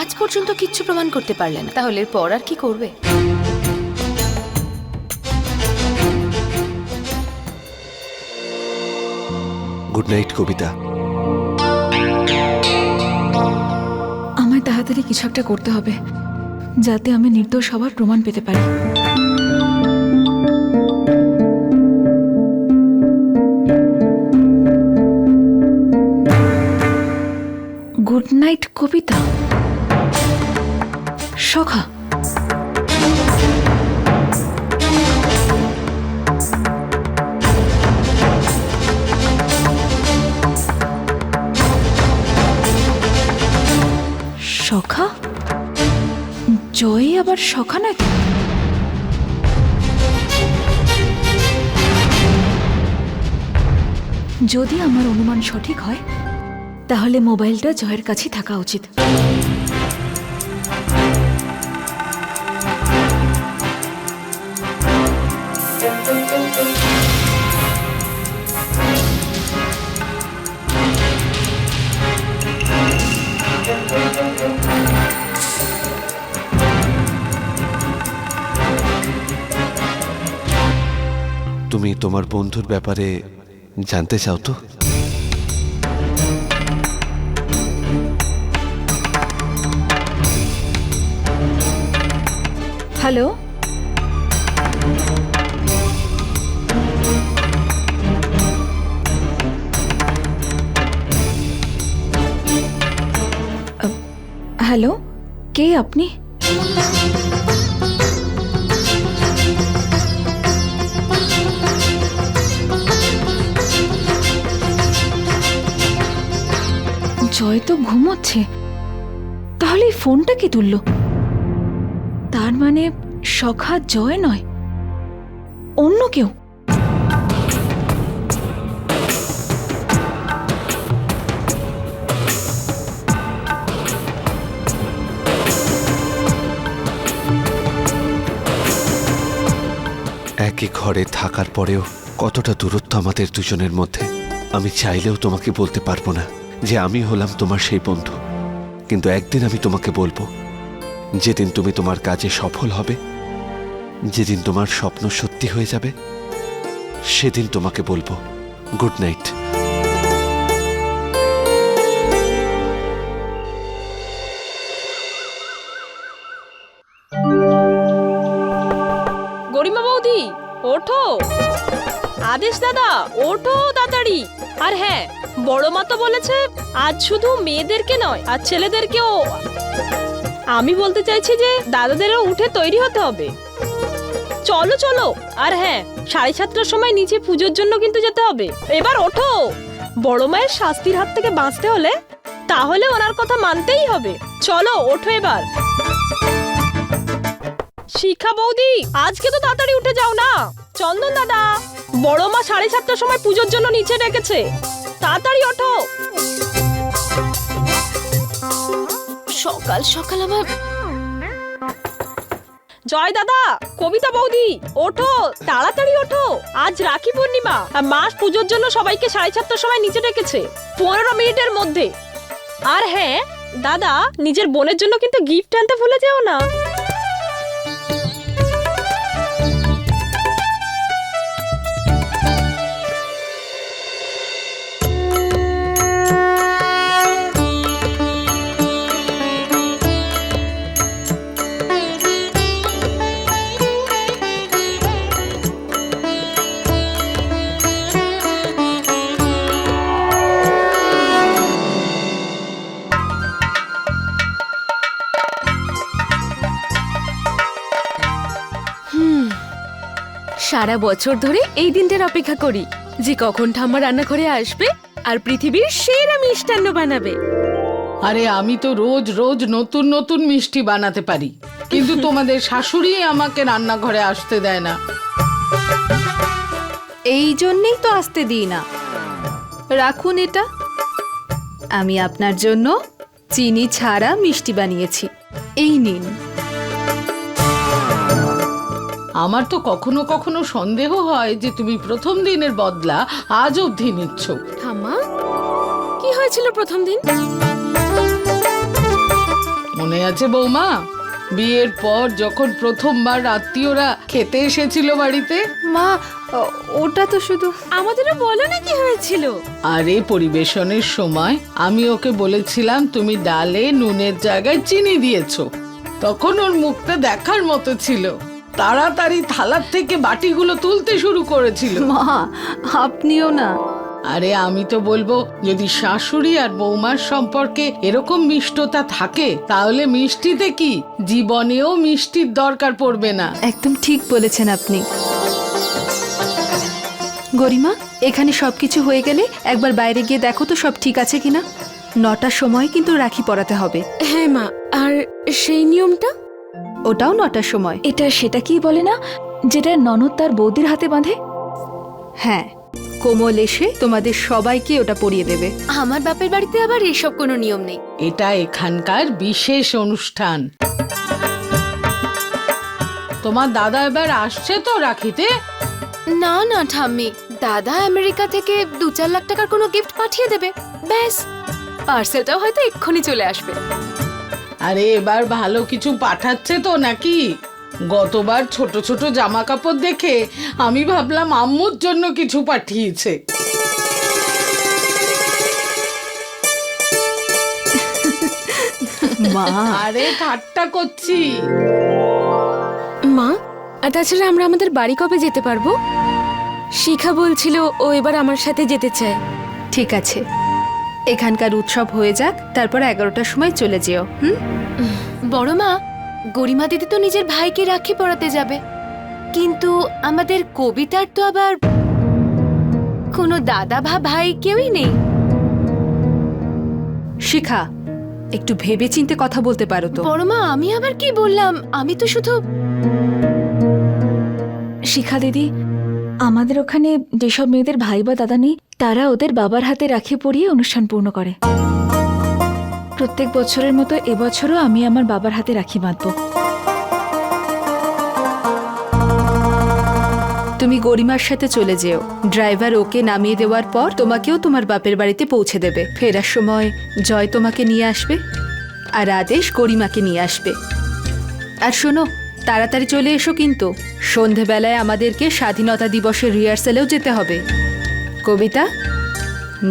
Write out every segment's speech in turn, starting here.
আজ পর্যন্ত কিচ্ছু প্রমাণ করতে পারলে না, তাহলে এরপর আর কি করবে? গুড নাইট কবিতা। আমায় তাড়াতাড়ি কিছু একটা করতে হবে, যাতে আমি নির্দোষ হওয়ার প্রমাণ পেতে পারি। গুড নাইট কবিতা। সখা, সখা? জয় আবার সখা নাকি? যদি আমার অনুমান সঠিক হয় তাহলে মোবাইলটা জয়ের কাছেই থাকা উচিত। তুমি তোমার বন্ধুর ব্যাপারে জানতে চাও তো? হ্যালো, হ্যালো, কে আপনি? জয় তো ঘুমোচ্ছে, তাহলে এই ফোনটা কে তুললো? তার মানে সখা জয় নয়, অন্য কেউ। একই ঘরে থাকার পরেও কতটা দূরত্ব আমাদের দুজনের মধ্যে। আমি চাইলেও তোমাকে বলতে পারবো না যে আমি হলাম তোমার সেই বন্ধু। কিন্তু একদিন আমি তোমাকে বলবো, যেদিন তুমি তোমার কাজে সফল হবে, যেদিন তোমার স্বপ্ন সত্যি হয়ে যাবে, সেদিন তোমাকে বলবো গুড নাইট। গরিমা বৌদি ওঠো, আদেশ দাদা ওঠো তাড়াতাড়ি। আর হ্যাঁ, বড় মা তো বলেছে আজ শুধু মেয়েদেরকে নয়, আর ছেলেদেরকেও। আমি বলতে চাইছি যে দাদাদেরও উঠে তৈরি হতে হবে। চলো চলো। আর হ্যাঁ, 7:30টার সময় নিচে পুজোর জন্য কিন্তু যেতে হবে। এবার ওঠো, বড় মায়ের শাস্তির হাত থেকে বাঁচতে হলে তাহলে ওনার কথা মানতেই হবে। চলো ওঠো এবার। শিখা বৌদি আজকে তো তাড়াতাড়ি উঠে যাও না। চন্দন দাদা, বড় মা 7:30টার সময় পুজোর জন্য নিচে ডেকেছে, তাড়াতাড়ি ওঠো। সকাল সকাল আমার জয় দাদা, কবিতা বৌদি ওঠো, তাড়াতাড়ি ওঠো। আজ রাখি পূর্ণিমা, আর মা পুজোর জন্য সবাইকে 7:30টার সময় নিচে ডেকেছে, 15 মিনিটের মধ্যে। আর হ্যাঁ দাদা, নিজের বোনের জন্য কিন্তু গিফট আনতে ভুলে যেও না। সারা বছর ধরে এই দিনটার অপেক্ষা করি যে কখন ঠাম্মা রান্নাঘরে আসবে আর পৃথিবীর সেরা মিষ্টান্ন বানাবে। আরে আমি তো রোজ রোজ নতুন নতুন মিষ্টি বানাতে পারি, কিন্তু তোমাদের শাশুড়ি আমাকে রান্নাঘরে আসতে দেয় না। এই জন্যই তো আসতে দিই না। রাখুন এটা, আমি আপনার জন্য চিনি ছাড়া মিষ্টি বানিয়েছি, এই নিন। আমার তো কখনো কখনো সন্দেহ হয় যে তুমি প্রথম দিনের বদলা আজ অবধি নিচ্ছ। ঠাম্মা, কি হয়েছিল প্রথম দিন? মনে আছে বৌমা, বিয়ের পর যখন প্রথমবার আত্মীয়রা খেতে এসেছিল বাড়িতে? মা, ওটা তো শুধু আমাদেরও বলো না কি হয়েছিল। আরে পরিবেশনের সময় আমি ওকে বলেছিলাম তুমি ডালে নুনের জায়গায় চিনি দিয়েছো। তখন ওর মুখটা দেখার মতো ছিল, তাড়াতাড়ি থালার থেকে বাটিগুলো তুলতে শুরু করেছিল। মা, আপনিও না। আরে আমি তো বলবো, যদি শাশুড়ি আর বৌমার সম্পর্কে এরকম মিষ্টতা থাকে তাহলে মিষ্টিতে কি জীবনেও মিষ্টির দরকার পড়বে না। একদম ঠিক বলেছেন আপনি। গরিমা, এখানে সবকিছু হয়ে গেলে একবার বাইরে গিয়ে দেখো তো সব ঠিক আছে কিনা। 9টার সময় কিন্তু রাখি পরাতে হবে। হ্যাঁ মা, আর সেই নিয়মটা? ওটাও 9টার সময়। এটা সেটা কি বলে না, যেটা ননদ তার বৌদির হাতে বাঁধে? হ্যাঁ, কোমল এসে তোমাদের সবাইকে ওটা পরিয়ে দেবে। আমার বাপের বাড়িতে আবার এসব কোনো নিয়ম নেই। এটা এখানকার বিশেষ অনুষ্ঠান। তোমার দাদা এবার আসছে তো রাখিতে? না না ঠাম্মি, দাদা আমেরিকা থেকে 2-4 লাখ টাকার কোনো গিফট পাঠিয়ে দেবে, ব্যাস। পার্সেলটাও হয়তো এক্ষুনি চলে আসবে। আরে এবার ভালো কিছু পাঠাচ্ছে তো নাকি? গতবার ছোট ছোট জামা কাপড় দেখে আমি ভাবলাম আম্মুর জন্য কিছু পাঠিয়েছে। মা, আরে ঠাট্টা করছি। মা, আর তাছাড়া আমরা আমাদের বাড়ি কবে যেতে পারবো? শিখা বলছিল ও এবার আমার সাথে যেতে চায়। ঠিক আছে, এখানকার উৎসব হয়ে যাক, তারপর 11টার সময় চলে যেও। বড় মা, গরিমা দিদি তো নিজের ভাইকে রাখি পরাতে যাবে, কিন্তু আমাদের কবিতার তো আবার কোনো দাদা বা ভাই কেউই নেই। শিখা, একটু ভেবে চিন্তে কথা বলতে পারো তো। বড় মা, আমি আবার কি বললাম? আমি তো শুধু শিখা দিদি, আমাদের ওখানে যেসব মেয়েদের ভাই বা দাদা নেই, তারা ওদের বাবার হাতে রাখি পরিয়ে অনুষ্ঠান পূর্ণ করে। প্রত্যেক বছরের মতো এবছরও আমি আমার বাবার হাতে রাখি বাঁধবো। তুমি গরিমার সাথে চলে যেও। ড্রাইভার ওকে নামিয়ে দেওয়ার পর তোমাকেও তোমার বাপের বাড়িতে পৌঁছে দেবে। ফেরার সময় জয় তোমাকে নিয়ে আসবে, আর আদেশ গরিমাকে নিয়ে আসবে। আর শোনো, তাড়াতাড়ি চলে এসো কিন্তু। সন্ধেবেলায় আমাদেরকে স্বাধীনতা দিবসের রিহার্সালেও যেতে হবে। কবিতা,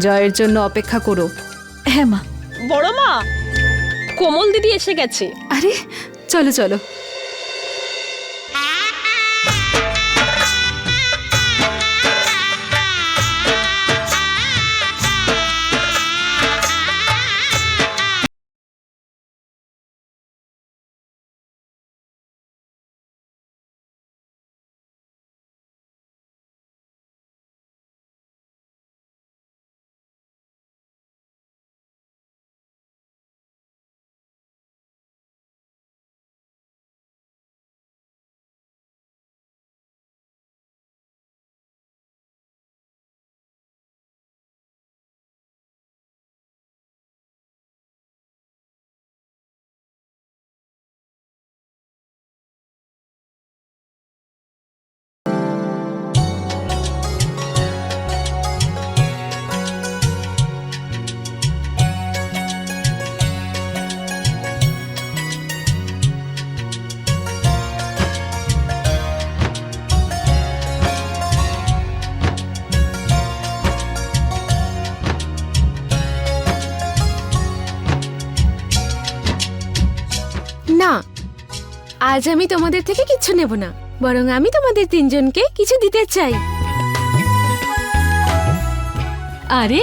জয়ের জন্য অপেক্ষা করো। হ্যাঁ মা। বড় মা, কোমল দিদি এসে গেছে। আরে চলো চলো। না, আজ আমি তোমাদের থেকে কিচ্ছু নেব না, বরং আমি তোমাদের তিনজনকে কিছু দিতে চাই। আরে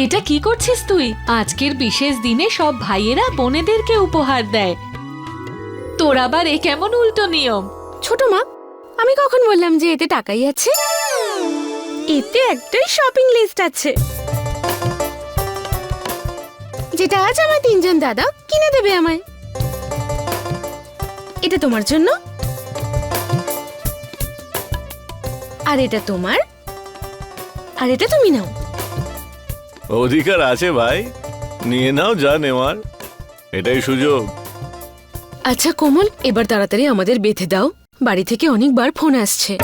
এটা কি করছিস তুই? আজকের বিশেষ দিনে সব ভাইয়েরা বোনেদেরকে উপহার দেয়, তোর আবার এ কেমন উল্টো নিয়ম? ছোট মা, আমি কখন বললাম যে এতে টাকাই আছে? এতে একটাই শপিং লিস্ট আছে, যেটা আজ আমার তিনজন দাদা কিনে দেবে আমায়। এটা তোমার জন্য, আর এটা তোমার, আর এটা তুমি নাও। অধিকার আছে ভাই, নিয়ে নাও যা নেওয়ার, এটাই সুযোগ। আচ্ছা কোমল, এবার তাড়াতাড়ি আমাদের বেঁধে দাও, বাড়ি থেকে অনেকবার ফোন আসছে।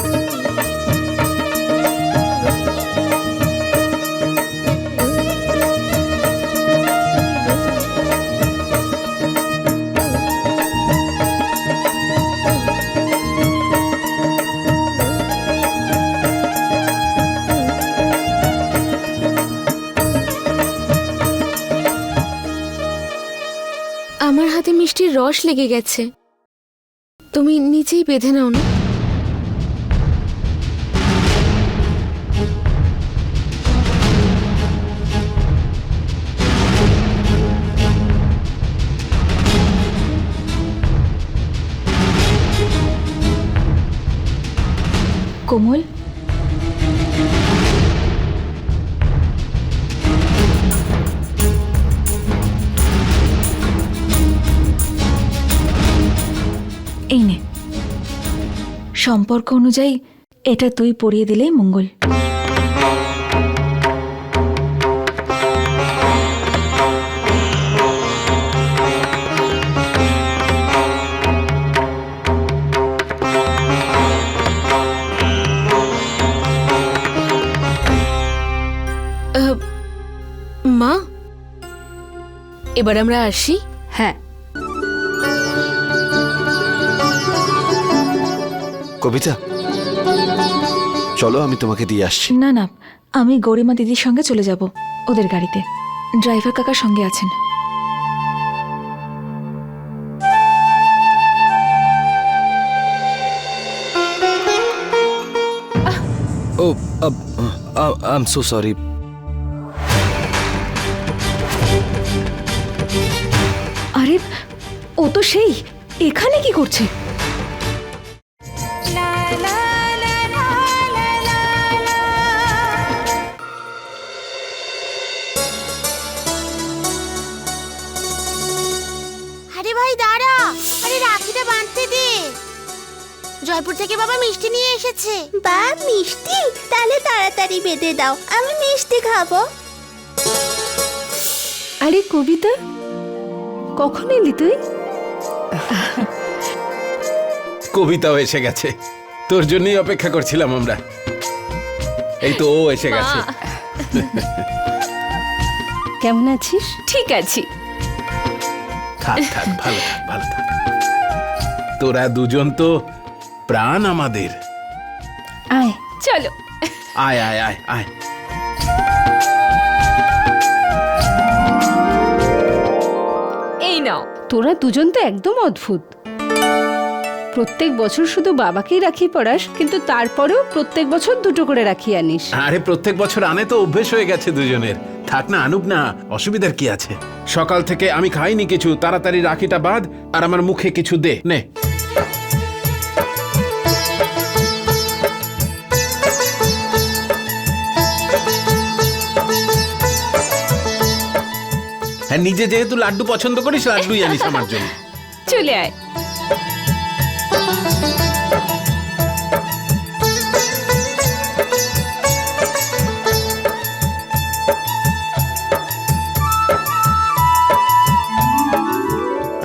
আমার হাতে মিষ্টির রস লেগে গেছে, তুমি নিচেই বেঁধে নাও না। কোমল, এই নে, সম্পর্ক অনুযায়ী এটা তুই পরিয়ে দিলেই মঙ্গল। মা, এবার আমরা আসি। হ্যাঁ, কবিতা, চলো আমি তোমাকে দিয়ে আসছি। না না, আমি গরিমা দিদির সঙ্গে চলে যাব ওদের গাড়িতে। ড্রাইভার কাকার সঙ্গে আছেন। ও আই এম সো সরি। আরে, ও তো সেই এখানে কি করছে? আরে ভাই দাঁড়া, আরে রাখিটা বাঁধতে দে। জয়পুর থেকে বাবা মিষ্টি নিয়ে এসেছে। বা, মিষ্টি? তাহলে তাড়াতাড়ি বেঁধে দাও, আমি মিষ্টি খাবো। আরে কবিতা, কখন এলি তুই? কবিতাও এসে গেছে, তোর জন্যই অপেক্ষা করছিলাম আমরা। এই তো ও এসে গেছে। কেমন আছিস? ঠিক আছি। থাক থাক, ভালো থাক, ভালো থাক। তোরা দুজন তো প্রাণ আমাদের। আয়, চলো। আয় আয় আয় আয়। এই নাও। তোরা দুজন তো একদম অদ্ভুত। প্রত্যেক বছর শুধু বাবাকেই রাখি পরাস, কিন্তু তারপরেও প্রত্যেক বছর দুটো করে রাখি আনিস। আরে প্রত্যেক বছর আনে তো অভ্যেস হয়ে গেছে দুজনের। থাক না, আনুক না, অসুবিধার কি আছে? সকাল থেকে আমি খাইনি কিছু, তাড়াতাড়ি রাখিটা বাঁধ আর আমার মুখে কিছু দে। নে, হ্যাঁ, নিজে যেহেতু লাড্ডু পছন্দ করিস, লাড্ডুই আনিস আমার জন্য। চলে আয়।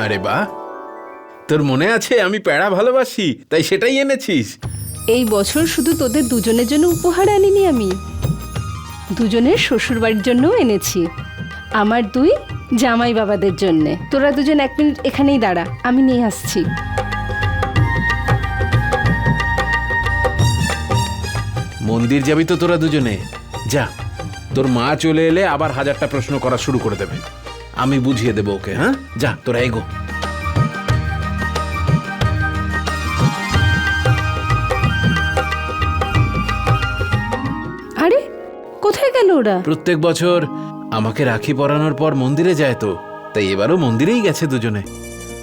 আরে বাহ, তোর মনে আছে আমি পেড়া ভালোবাসি, তাই সেটাই এনেছিস। এই বছর শুধু তোদের দুজনের জন্য উপহার আনিনি, আমি দুজনের শ্বশুর বাড়ির জন্যও এনেছি। আমার দুই জামাই বাবাদের জন্যে। তোরা দুজন 1 মিনিট এখানেই দাঁড়া, আমি নিয়ে আসছি। মন্দির যাবি তো তোরা দুজনে? যা, তোর মা চলে এলে আবার 1000টা প্রশ্ন করা শুরু করে দেবে। আমি বুঝিয়ে দেবো ওকে। হ্যাঁ, যা তোরা এগো। আরে, কোথায় গেল ওরা? প্রত্যেক বছর আমাকে রাখি পরানোর পর মন্দিরে যায় তো, তাই এবারও মন্দিরেই গেছে দুজনে।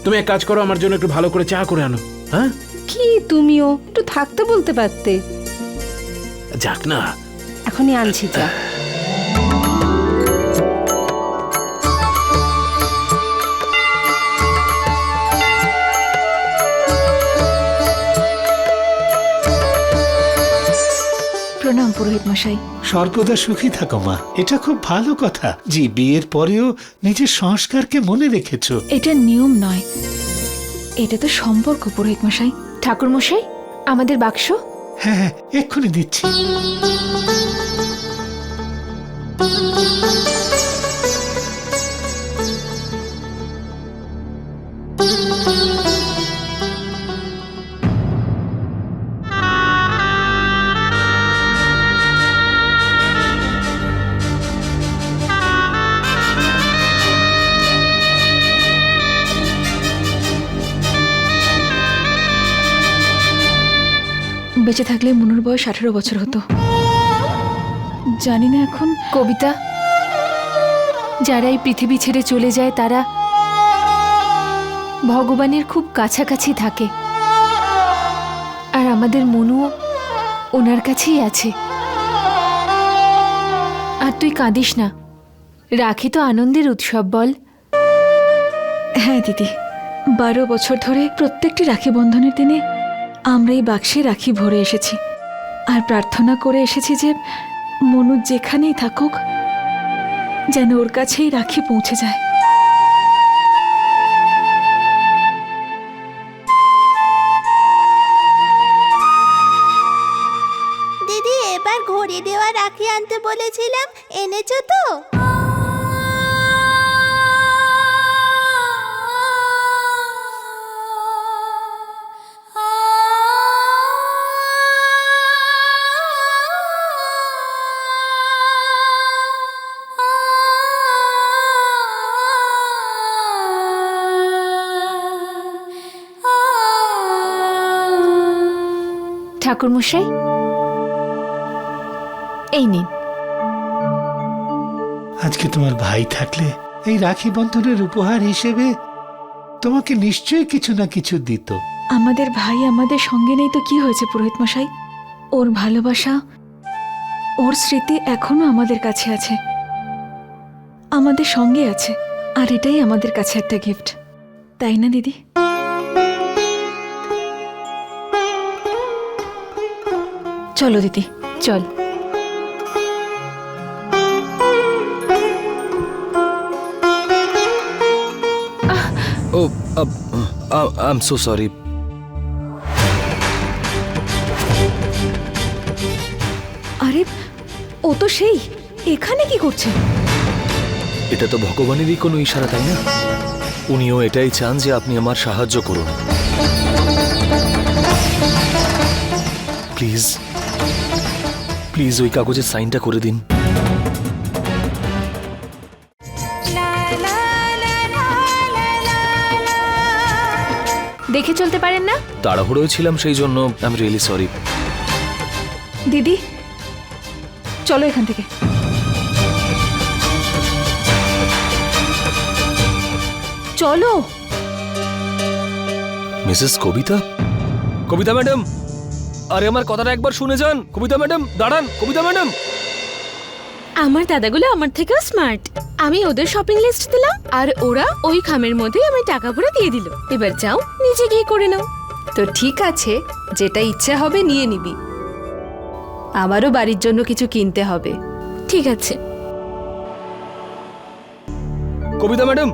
তুমি এক কাজ করো, আমার জন্য একটু ভালো করে চা করে আনো। হ্যাঁ, কি তুমিও একটু থাকতে বলতে পারতে। যাক না, এখনই আনছি চা। প্রণাম পুরোহিত মশাই। সর্বদা সুখী থাকো মা, এটা খুব ভালো কথা। জি, বিয়ের পরেও নিজের সংস্কারকে মনে রেখেছো। এটা নিয়ম নয়, এটা তো সম্পর্ক পুরোহিত মশাই। ঠাকুর মশাই, আমাদের বাক্স। হ্যাঁ হ্যাঁ, এক্ষুনি দিচ্ছি। বেঁচে থাকলে মনুর বয়স 18 বছর হতো। জানি না এখন। কবিতা, যারা এই পৃথিবী ছেড়ে চলে যায় তারা ভগবানের খুব কাছাকাছি থাকে, আর আমাদের মনুও ওনার কাছেই আছে। আর তুই কাঁদিস না, রাখি তো আনন্দের উৎসব, বল। হ্যাঁ দিদি, 12 বছর ধরে প্রত্যেকটি রাখি বন্ধনের দিনে আমরা এই বাক্সে রাখি ভরে এসেছি, আর প্রার্থনা করে এসেছি যে মনু যেখানেই থাকুক যেন ওর কাছেই রাখি পৌঁছে যায়। দিদি, এবার ঘড়ি দেওয়া রাখি আনতে বলেছিলাম, এনেছো তো? ঠাকুরমশাই, এই নিন। আজকে তোমার ভাই থাকলে এই রাখি বন্ধনের উপহার হিসেবে তোমাকে নিশ্চয়ই কিছু না কিছু দিত। আমাদের ভাই আমাদের সঙ্গে নেই তো কি হয়েছে পুরোহিত মশাই? ওর ভালোবাসা, ওর স্মৃতি এখনো আমাদের কাছে আছে, আমাদের সঙ্গে আছে, আর এটাই আমাদের কাছে একটা গিফট, তাই না দিদি? চলো দিদি, চল। Oh, I'm so sorry. আরে ও তো সেই, এখানে কি করছে? এটা তো ভগবানেরই কোনো ইশারা, তাই না? উনিও এটাই চান যে আপনি আমার সাহায্য করুন। প্লিজ প্লিজ ওই কাগজের সাইনটা করে দিন। দেখে চলতে পারেন না? তাড়াহুড়োয় ছিলাম, সেই জন্য আই এম রিয়েলি সরি। দিদি চলো এখান থেকে। চলো। মিসেস কবিতা, কবিতা ম্যাডাম, আরে আমার কথাটা একবার শুনে যান। কবিতা ম্যাডাম দাঁড়ান। কবিতা ম্যাডাম, আমার দাদাগুলো আমার থেকেও স্মার্ট। আমি ওদের শপিং লিস্ট দিলাম আর ওরা ওই খামের মধ্যেই আমি টাকা ভরে দিয়ে দিল। এবার যাও, নিজে গিয়ে করে নাও। তো ঠিক আছে, যেটা ইচ্ছে হবে নিয়ে নিবি। আমারও বাড়ির জন্য কিছু কিনতে হবে। ঠিক আছে। কবিতা ম্যাডাম,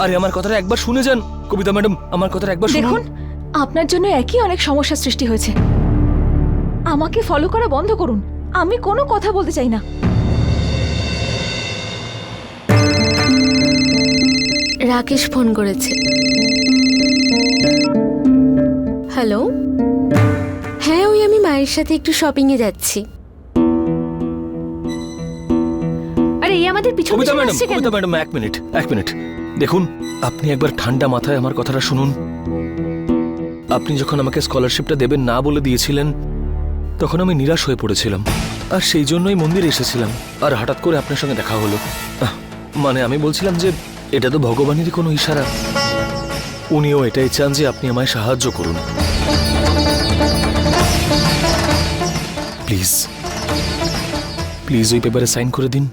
আরে আমার কথাটা একবার শুনে যান। কবিতা ম্যাডাম, আমার কথাটা একবার শুনুন। দেখুন, আপনার জন্য একই অনেক সমস্যার সৃষ্টি হয়েছে। আমাকে ফলো করা বন্ধ করুন, আমি কোনো কথা বলতে চাই না। রাকেশ ফোন করেছে। হ্যালো, হ্যাঁ ওই আমি মায়ের সাথে একটু শপিং এ যাচ্ছি। আরে এই আমাদের পিছনে কবিতা পিছনে ম্যাডাম, আসছে কেন? কবিতা ম্যাডাম, এক মিনিট। দেখুন, আপনি একবার ঠান্ডা মাথায় আমার কথাটা শুনুন। আপনি যখন আমাকে স্কলারশিপটা দেবেন না বলে দিয়েছিলেন, তখন আমি নিরাশ হয়ে পড়েছিলাম, আর সেই জন্যই মন্দিরে এসেছিলাম। আর হঠাৎ করে আপনার সঙ্গে দেখা হলো। মানে আমি বলছিলাম যে এটা তো ভগবানেরই কোনো ইশারা। উনিও এটাই চান যে আপনি আমায় সাহায্য করুন। প্লিজ প্লিজ ওই পেপারে সাইন করে দিন।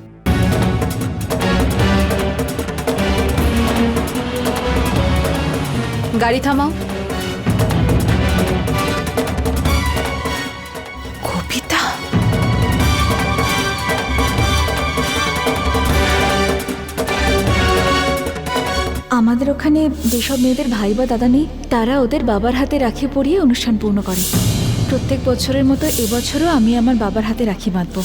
গাড়ি থামাও। কবিতা, আমাদের ওখানে যেসব মেয়েদের ভাই বা দাদা নেই তারা ওদের বাবার হাতে রাখি পরিয়ে অনুষ্ঠান পূর্ণ করে। প্রত্যেক বছরের মতো এবছরও আমি আমার বাবার হাতে রাখি বাঁধবো।